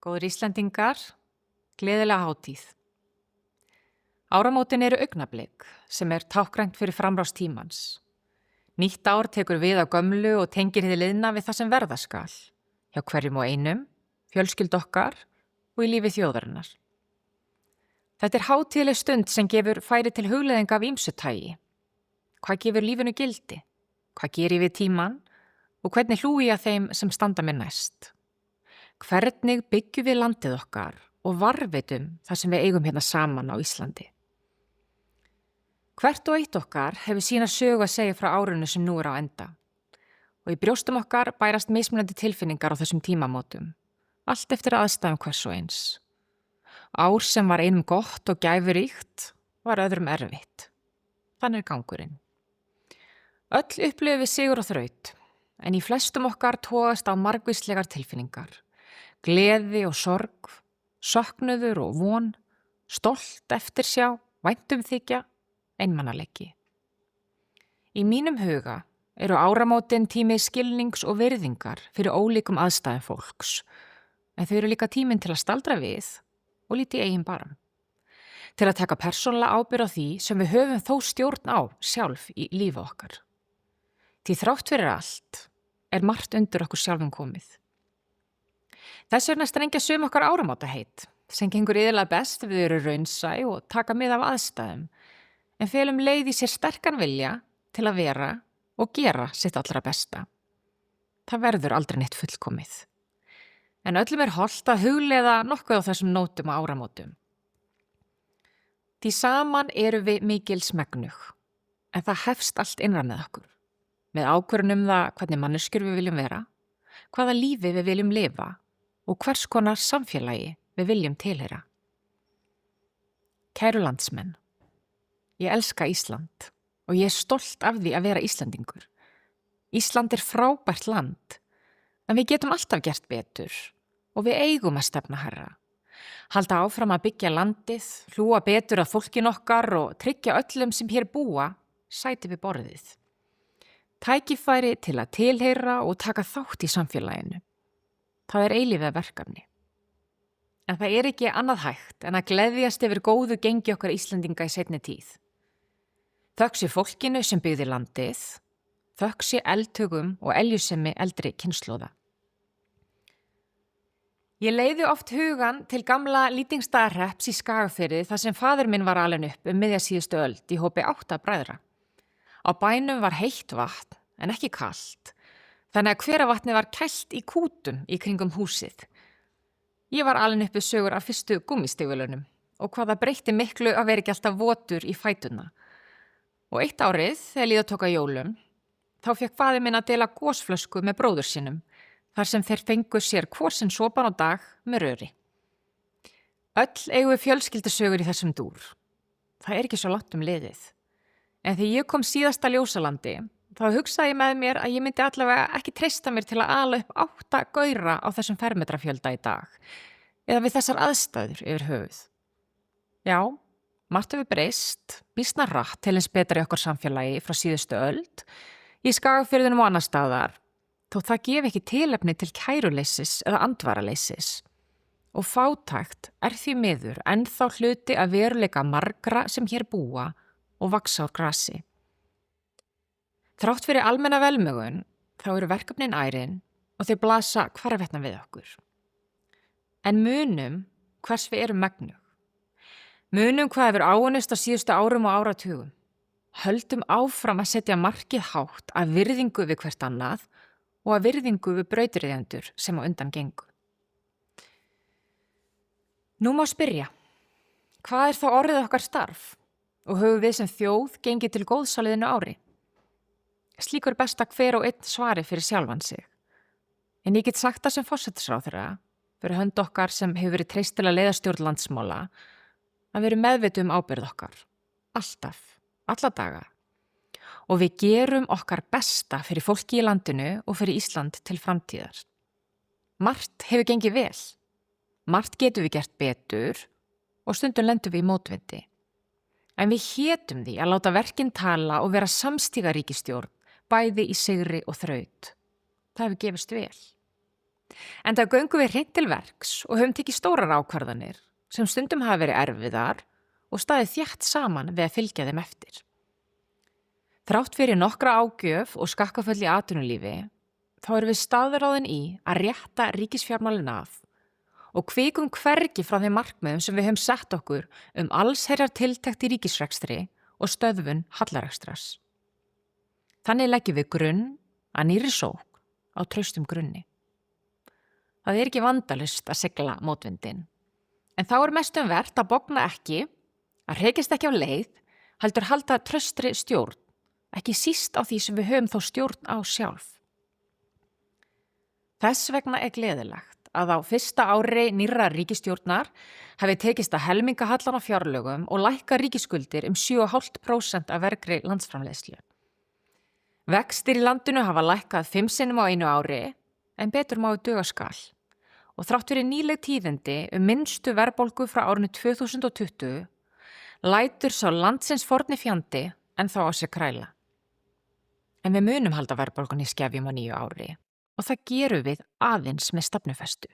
Góðir Íslendingar, gleðilega hátíð. Áramótin eru augnablik sem táknrænt fyrir framrás tímans. Nýtt ár tekur við á gömlu og tengir hið liðna við það sem verða skal, hjá hverjum og einum, fjölskyldu okkar og í lífi þjóðarinnar. Þetta hátíðleg stund sem gefur færi til hugleiðinga af ýmsu tagi. Hvað gefur lífinu gildi? Hvað geri við tíman? Og hvernig hlúi ég að þeim sem standa mér næst? Hvernig byggjum við landið okkar og varðveitum það sem við eigum hérna saman á Íslandi? Hvert og eitt okkar hefur sína sögu að segja frá árinu sem nú á enda. Og í brjóstum okkar bærast mismunandi tilfinningar á þessum tímamótum, allt eftir aðstæðum hvers og eins. Ár sem var einum gott og gæfuríkt var öðrum erfitt. Þannig gangurinn. Öll upplifum við sigur og þraut, en í flestum okkar togast á margvíslegar tilfinningar. Gleði og sorg, söknuður og von, stolt eftirsjá, væntumþykja, einmanaleiki. Í mínum huga eru áramótin tími skilnings og virðingar fyrir ólíkum aðstæðum fólks, en þau eru líka tíminn til að staldra við og líti eigin barm. Til að taka persónulega ábyrgð á því sem við höfum þó stjórn á sjálf í lífi okkar. Því þrátt fyrir allt margt undir okkur sjálfum komið. Þess vegna strengja sum okkar áramótaheit, sem gengur iðulega best við eru raunsæ og taka mið af aðstæðum, en felum leið í sér sterkan vilja til að vera og gera sitt allra besta. Það verður aldrei neitt fullkomið. En öllum hollt að hugleiða nokkuð á þessum nótum og áramótum. Því saman eru við mikil smegnug, en það hefst allt innra með okkur. Með ákvörðun það hvernig manneskjur við viljum vera, hvaða lífi við viljum lifa og hvers konar samfélagi við viljum tilheyra. Kæru landsmenn, ég elska Ísland og ég stolt af því að vera Íslandingur. Ísland frábært land, en við getum alltaf gert betur og við eigum að stefna hærra. Halda áfram að byggja landið, hlúa betur að fólkin okkar og tryggja öllum sem hér búa sæti við borðið. Tækifæri til að tilheyra og taka þátt í samfélaginu. Það eilífið verkefni. En það ekki annað hægt en að gleðjast yfir góðu gengi okkar Íslendinga í seinni tíð. Þökk sé fólkinu sem byggði landið, þökk sé eldhugum og eljusemi eldri kynslóða. Ég leiði oft hugan til gamla Lýtingsstaðahrepps í Skagafirði þar sem faðir minn var alinn upp miðja síðustu öld í hópi 8 bræðra. Á bænum var heitt vatn en ekki kalt, þannig að hveravatnið var kælt í kútum í kringum húsið. Ég var alinn upp við sögur af fyrstu gúmmístígvélunum og hvað það breytti miklu að vera ekki alltaf votur í fætuna. Og eitt árið, þegar líða tók að jólum, þá fékk faðir minn að dela gosflösku með bróður sínum, þar sem þeir fengu sér hvor sinn sopan á dag með röri. Öll eigum við fjölskyldusögur í þessum dúr. Það ekki svo langt liðið. En þegar ég kom síðast að Ljósalandi, þá hugsaði ég með mér að ég myndi allavega ekki treysta mér til að ala upp 8 gaura á þessum fermetrafjölda í dag, eða við þessar aðstæður yfir höfuð. Já, margt hefur breyst, býsna rætt til eins betra í okkar samfélagi frá síðustu öld, í Skagafirðinum og annar staðar, þó það gefi ekki tilefni til kæruleysis eða andvaraleysis. Og fátækt því miður ennþá hluti að veruleika margra sem hér búa og vaxa úr grasi. Þrátt fyrir almenna velmegun, þá eru verkefnin ærin og þau blasa hvarvetna við okkur. En munum hvers við erum megnug. Munum hvað hefur áunnist á síðustu árum og áratugum. Höldum áfram að setja markið hátt að virðingu við hvert annað og að virðingu við brautriðjendur sem á undan gengu. Nú má spyrja, hvað þá orðið okkar starf og höfum við sem þjóð gengið til góðs á liðnu ári? Slíkur best að hver og einn svari fyrir sjálfan sig. En ég get sagt það sem forsætisráðherra, fyrir hönd okkar sem hefur verið treyst til að leiða stjórn landsmála, að vera meðvituð ábyrgð okkar. Alltaf, alla daga. Og við gerum okkar besta fyrir fólki í landinu og fyrir Ísland til framtíðar. Margt hefur gengið vel. Margt getum við gert betur og stundum lendum við í mótvindi. En við hétum því að láta verkin tala og vera samstíga ríkisstjórn, bæði í sigri og þraut. Það hefur gefist vel. En það göngum við hreint til verks og höfum tekið stórar ákvarðanir sem stundum hafa verið erfiðar og staðið þétt saman við að fylgja þeim eftir. Þrátt fyrir nokkra ágjöf og skakkaföll í atvinnulífi, þá erum við staðráðin í að rétta ríkisfjármálin af og kvikum hvergi frá þeim markmiðum sem við höfum sett okkur allsherjar tiltekt í ríkisrekstri og stöðvun hallarekstrar. Þannig leggjum við grunn að nýrri sókn á traustum grunni. Það er ekki vandalaust að sigla mótvindinn, en þá er mestum vert að bogna ekki, að hrekjast ekki á leið, heldur halda traustri stjórn, ekki síst á því sem við höfum þó stjórn á sjálf. Þess vegna er gleðilegt að á fyrsta ári nýrrar ríkisstjórnar hafi tekist að helminga hallan á fjárlögum og lækka ríkisskuldir 7,5% af vergri landsframleiðslu. Vextir í landinu hafa lækkað 5 sinnum á einu ári, en betur má duga skal. Og þrátt fyrir nýleg tíðindi minnstu verðbólgu frá árinu 2020 lætur sá landsins forni fjandi en þá á sig kræla. En við munum halda verðbólgunni í skefjum á nýju ári og það gerum við aðeins með stefnufestu.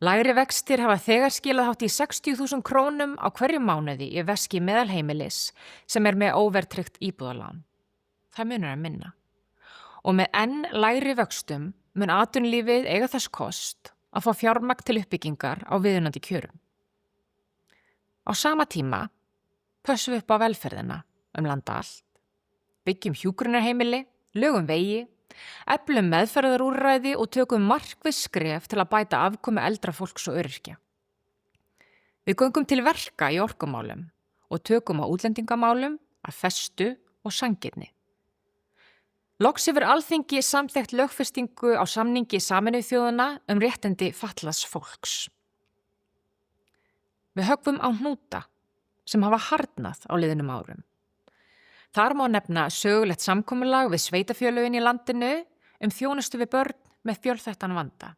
Lægri vextir hafa þegar skilað hátt í 60.000 krónum á hverju mánuði í veski meðalheimilis sem er með óvertryggt íbúðalán. Það munur að minna. Og með enn lægri vöxtum mun atvinnulífið eiga þess kost að fá fjármagn til uppbyggingar á viðunandi kjörum. Á sama tíma pössum við upp á velferðina landa allt, byggjum hjúkrunarheimili, lögum vegi, eflum meðferðarúrræði og tökum markviss skref til að bæta afkomu eldra fólks og öryrkja. Við göngum til verka í orkumálum og tökum á útlendingamálum af festu og sanngirni. Loks hefur Alþingi samþykkt lögfestingu á samningi Sameinuðu þjóðanna réttindi fatlaðs fólks. Við höggvum á hnúta sem hafa harðnað á liðnum árum. Þar má nefna sögulegt samkomulag við sveitarfélögin í landinu þjónustu við börn með fjölþættan vanda.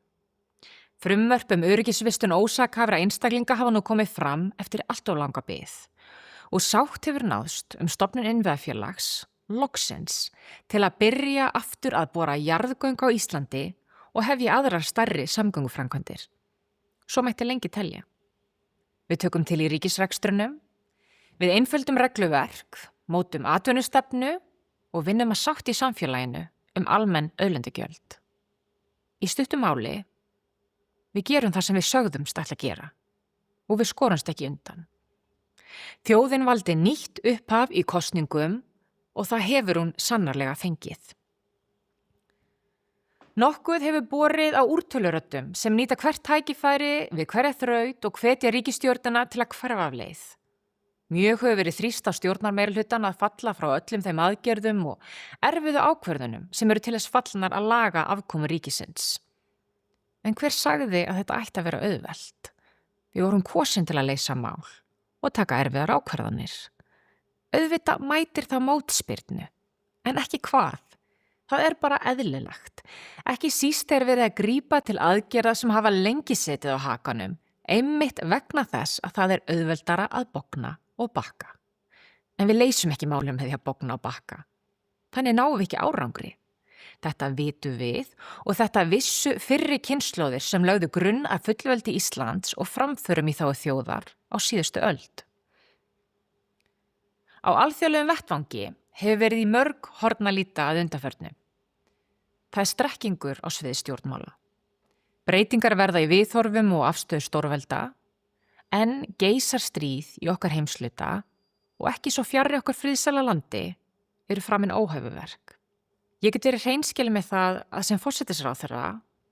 Frumvörp öryggisvistun ósakhæfra einstaklinga hafa nú komið fram eftir allt of langa bið og sátt hefur náðst stofnun innviðafélags loksins til að byrja aftur að bora jarðgöng á Íslandi og hefja aðrar stærri samgönguframkvæmdir. Svo mætti lengi telja. Við tökum til í ríkisrekstrunum, við einföldum regluverk, mótum atvinnustefnu og vinnum að sátt í samfélaginu almenn auðlindagjöld. Í stuttu máli, við gerum það sem við sögðumst ætla að gera og við skorumst ekki undan. Þjóðin valdi nýtt upphaf í kosningum og það hefur hún sannarlega fengið. Nokkuð hefur borið á úrtöluröddum sem nýta hvert tækifæri við hverja þraut og hvetja ríkisstjórnina til að hverfa af leið. Mjög hefur verið þrýst á stjórnarmeirihlutann að falla frá öllum þeim aðgerðum og erfiðu ákvörðunum sem eru til þess fallnar að laga afkomu ríkisins. En hver sagði að þetta ætti að vera auðvelt? Við vorum kosin til að leysa mál og taka erfiðar ákvarðanir. Auðvitað mætir það mótspyrnu, en ekki hvað. Það er bara eðlilegt. Ekki síst er verið að grípa til aðgerða sem hafa lengi setið á hakanum, einmitt vegna þess að það er auðveldara að bogna og bakka. En við leysum ekki málum með því að bogna og bakka. Þannig náum við ekki árangri. Þetta vitum við og þetta vissu fyrri kynslóðir sem lögðu grunn að fullveldi Íslands og framförum í þá þjóðar á síðustu öld. Á alþjóðlegum vettvangi hefur verið í mörg horn að líta að undanförnu. Það er strekkingur á sviði stjórnmála. Breytingar verða í viðhorfum og afstöðu stórvelda, en geisar stríð í okkar heimshluta og ekki svo fjarri okkar friðsæla landi eru framin óhæfuverk. Ég get verið hreinskilið með það að sem forsætisráðherra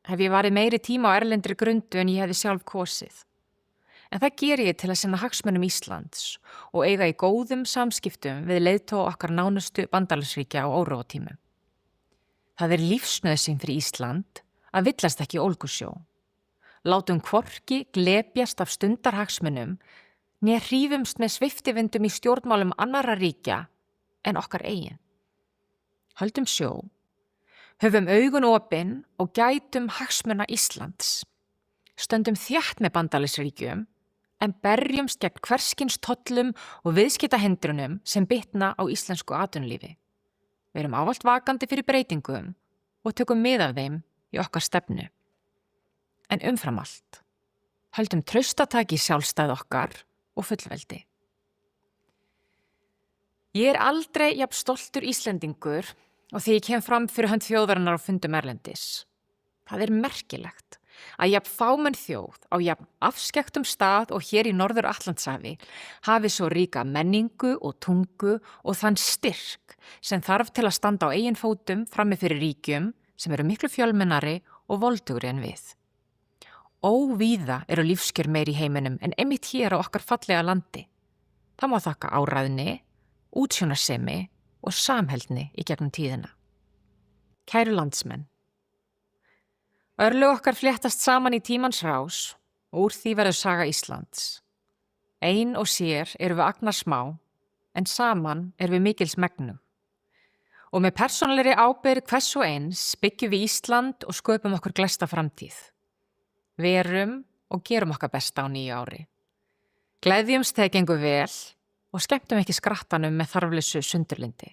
hef ég varið meiri tíma á erlendri grundu en ég hefði sjálf kosið. En það geri ég til að sinna hagsmunum Íslands og eiga í góðum samskiptum við leiðtoga okkar nánustu bandalagsríkja á óróatímum. Það er lífsnauðsyn fyrir Ísland að villast ekki í ólgusjó. Látum hvorki glepjast af stundarhagsmunum né hrífumst með sviftivindum í stjórnmálum annarra ríkja en okkar eigin. Höldum sjó, höfum augun opin og gætum hagsmuna Íslands. Stöndum þétt með bandalagsríkjum en berjumst gegn hverskins tollum og viðskiptahindrunum sem bitna á íslensku atvinnulífi. Við erum ávallt vakandi fyrir breytingum og tökum mið af þeim í okkar stefnu. En umfram allt, höldum traustataki í sjálfstæð okkar og fullveldi. Ég aldrei jafn stoltur Íslendingur og þegar ég kem fram fyrir hönd þjóðarinnar á fundum erlendis. Það merkilegt að jafn fámenn þjóð á jafn afskekktum stað og hér í Norður Atlantshafi hafi svo ríka menningu og tungu og þann styrk sem þarf til að standa á eigin fótum frammi fyrir ríkjum sem eru miklu fjölmennari og voldugri en við. Óvíða eru lífskjör meiri í heiminum en einmitt hér á okkar fallega landi. Það má þakka áræðni, útsjónarsemi og samheldni í gegnum tíðina. Kæru landsmenn. Örlög okkar fléttast saman í tímans rás og úr því verður saga Íslands. Ein og sér erum við agnar smá, en saman erum við mikils megnug. Og með persónulegri ábyrgð hvers og eins byggjum við Ísland og sköpum okkur glæsta framtíð. Verum og gerum okkar besta á nýju ári. Gleðjumst þegar gengur vel og skemmtum ekki skrattanum með þarflausu sundurlyndi.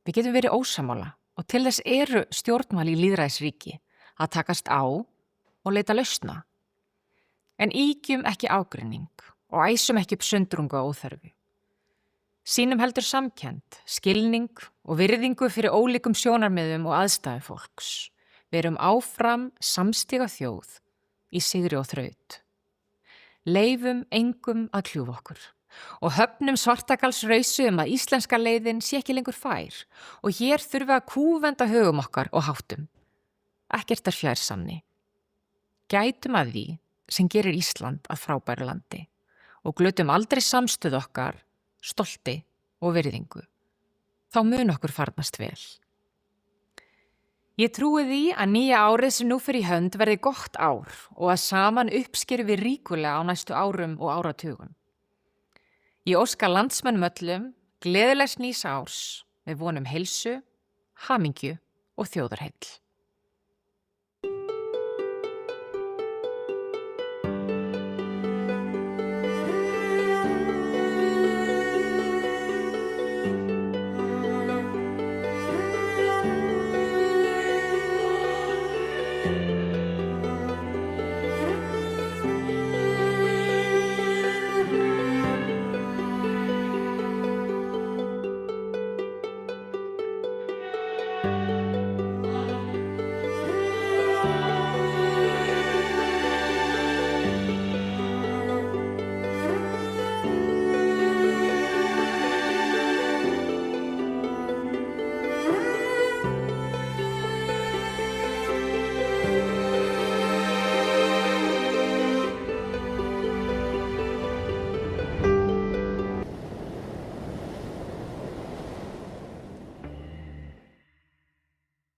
Við getum verið ósammála og til þess eru stjórnmál í lýðræðisríki að takast á og leita lausna. En ýkjum ekki ágreining og æsum ekki upp sundrungu á óþörfu. Sýnum heldur samkennd, skilning og virðingu fyrir ólíkum sjónarmiðum og aðstæðum fólks. Verum áfram samstiga þjóð í sigri og þraut. Leifum engum að kljúfa okkur og höfnum svartakalsrausu að íslenska leiðin sé ekki lengur fær og hér þurfa að kúvenda hugum okkar og háttum. Ekkert fjær sanni. Gætum að því sem gerir Ísland að frábæru landi og glötum aldrei samstöð okkar, stolti og virðingu. Þá mun okkur farnast vel. Ég trúi því að nýja árið sem nú fer í hönd verði gott ár og að saman uppskerum við ríkulega á næstu árum og áratugum. Ég óska landsmönnum öllum gleðilegs nýs árs með vonum heilsu, hamingju og þjóðarheill.